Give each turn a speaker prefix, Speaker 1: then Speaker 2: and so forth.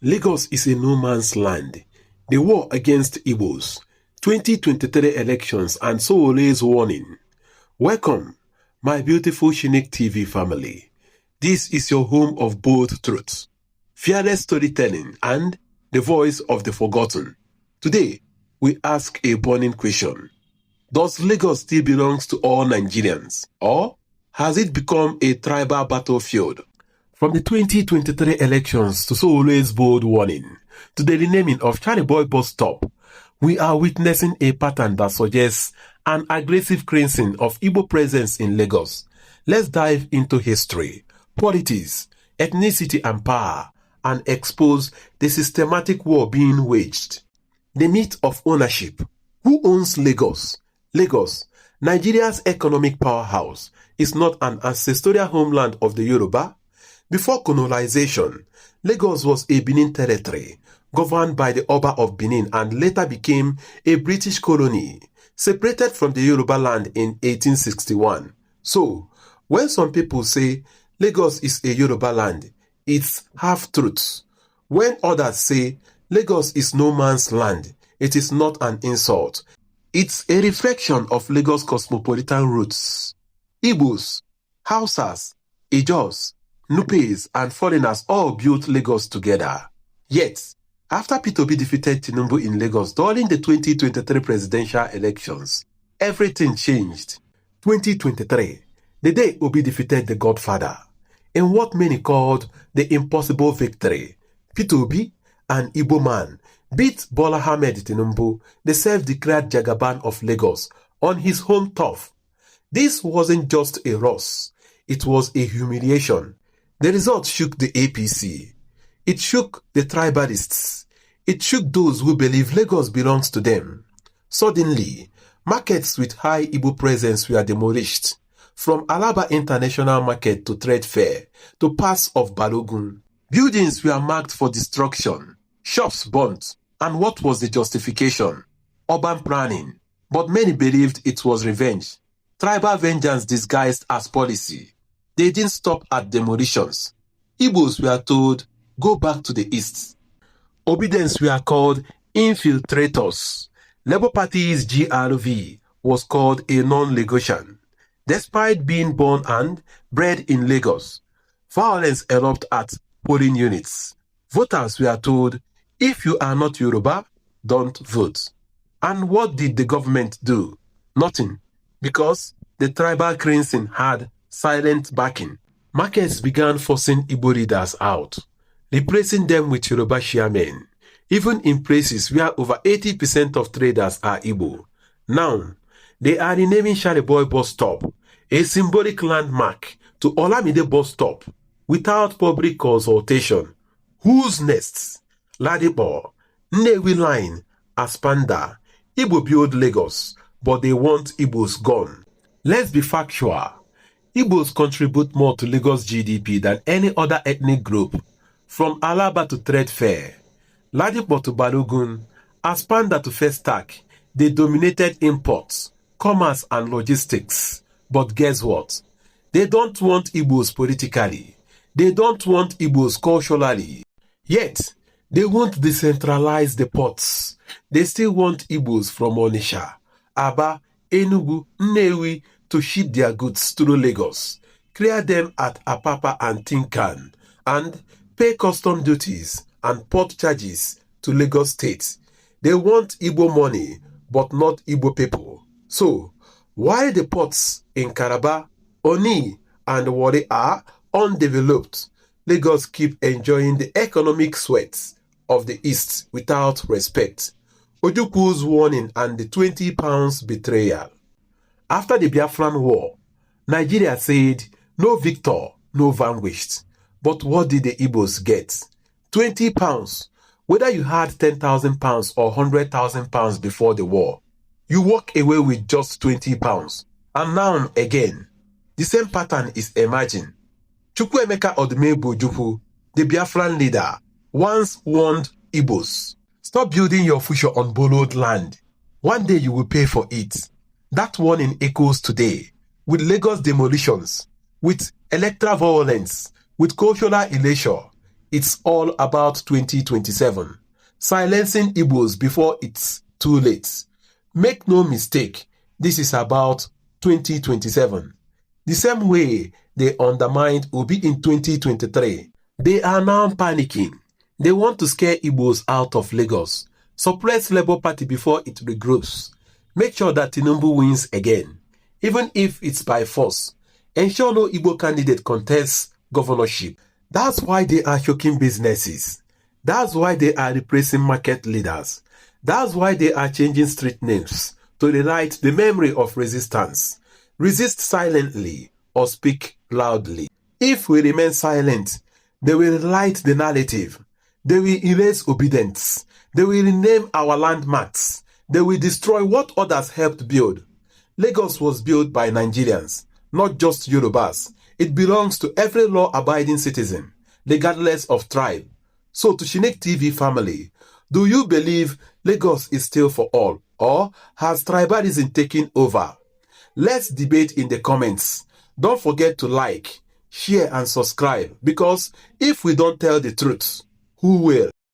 Speaker 1: Lagos is a no man's land. The war against Igbos, 2023 elections and Sowore's warning. Welcome, my beautiful Chinick TV family. This is your home of both truths, fearless storytelling and the voice of the forgotten. Today, we ask a burning question. Does Lagos still belong to all Nigerians, or has it become a tribal battlefield? From the 2023 elections to Sowore's bold warning, to the renaming of Charly Boy Bus Stop, we are witnessing a pattern that suggests an aggressive cleansing of Igbo presence in Lagos. Let's dive into history, politics, ethnicity and power, and expose the systematic war being waged. The myth of ownership. Who owns Lagos? Lagos, Nigeria's economic powerhouse, is not an ancestral homeland of the Yoruba. Before colonization, Lagos was a Benin territory governed by the Oba of Benin and later became a British colony, separated from the Yoruba land in 1861. So, when some people say Lagos is a Yoruba land, it's half-truths. When others say Lagos is no man's land, it is not an insult. It's a reflection of Lagos' cosmopolitan roots. Igbos, Hausas, Ijos, Nupes and foreigners all built Lagos together. Yet, after P2B defeated Tinubu in Lagos during the 2023 presidential elections, everything changed. 2023, the day Obi defeated the Godfather, in what many called the impossible victory, P2B, an Igbo man, beat Bola Ahmed Tinubu, the self-declared Jagaban of Lagos, on his home turf. This wasn't just a loss, it was a humiliation. The result shook the APC. It shook the tribalists. It shook those who believe Lagos belongs to them. Suddenly, markets with high Igbo presence were demolished. From Alaba International Market to Trade Fair to Pass of Balogun, buildings were marked for destruction, shops burnt, and what was the justification? Urban planning. But many believed it was revenge. Tribal vengeance disguised as policy. They didn't stop at demolitions. Igbos were told, go back to the east. Obedience were called infiltrators. Labour Party's GRV was called a non-Lagosian. Despite being born and bred in Lagos, violence erupted at polling units. Voters were told, if you are not Yoruba, don't vote. And what did the government do? Nothing, because the tribal cleansing had silent backing. Markets began forcing Igbo leaders out, replacing them with Yoruba chairmen, even in places where over 80% of traders are Igbo. Now, they are renaming Charly Boy Bus Stop, a symbolic landmark, to Olamide Bus Stop, without public consultation. Who's next? Ladipo, Nnewi Line, Aspanda, Igbo build Lagos, but they want Igbos gone. Let's be factual. Igbos contribute more to Lagos GDP than any other ethnic group, from Alaba to Trade Fair, Ladipo to Balogun, Aspanda to Festac. They dominated imports, commerce and logistics. But guess what? They don't want Igbos politically. They don't want Igbos culturally. Yet, they won't decentralize the ports. They still want Igbos from Onitsha, Aba, Enugu, Nnewi, to ship their goods through Lagos, clear them at Apapa and Tinkan, and pay custom duties and port charges to Lagos State. They want Igbo money, but not Igbo people. So, while the ports in Calabar, Oni, and Warri are undeveloped, Lagos keep enjoying the economic sweat of the East without respect. Ojukwu's warning and the £20 betrayal. After the Biafran War, Nigeria said, no victor, no vanquished. But what did the Igbos get? £20. Whether you had £10,000 or £100,000 before the war, you walk away with just £20. And now again, the same pattern is emerging. Chukwuemeka Odumegwu Ojukwu, the Biafran leader, once warned Igbos, stop building your future on borrowed land. One day you will pay for it. That warning echoes today, with Lagos demolitions, with electoral violence, with cultural erasure. it's all about 2027. Silencing Igbos before it's too late. Make no mistake, this is about 2027. The same way they undermined Obi in 2023, they are now panicking. They want to scare Igbos out of Lagos. Suppress Labour Party before it regrows. Make sure that Tinubu wins again, even if it's by force. Ensure no Igbo candidate contests governorship. That's why they are choking businesses. That's why they are repressing market leaders. That's why they are changing street names to rewrite the memory of resistance. Resist silently or speak loudly. If we remain silent, they will rewrite the narrative. They will erase obedience. They will rename our landmarks. They will destroy what others helped build. Lagos was built by Nigerians, not just Yorubas. It belongs to every law-abiding citizen, regardless of tribe. So to Chinick TV family, do you believe Lagos is still for all, or has tribalism taken over? Let's debate in the comments. Don't forget to like, share and subscribe, because if we don't tell the truth, who will?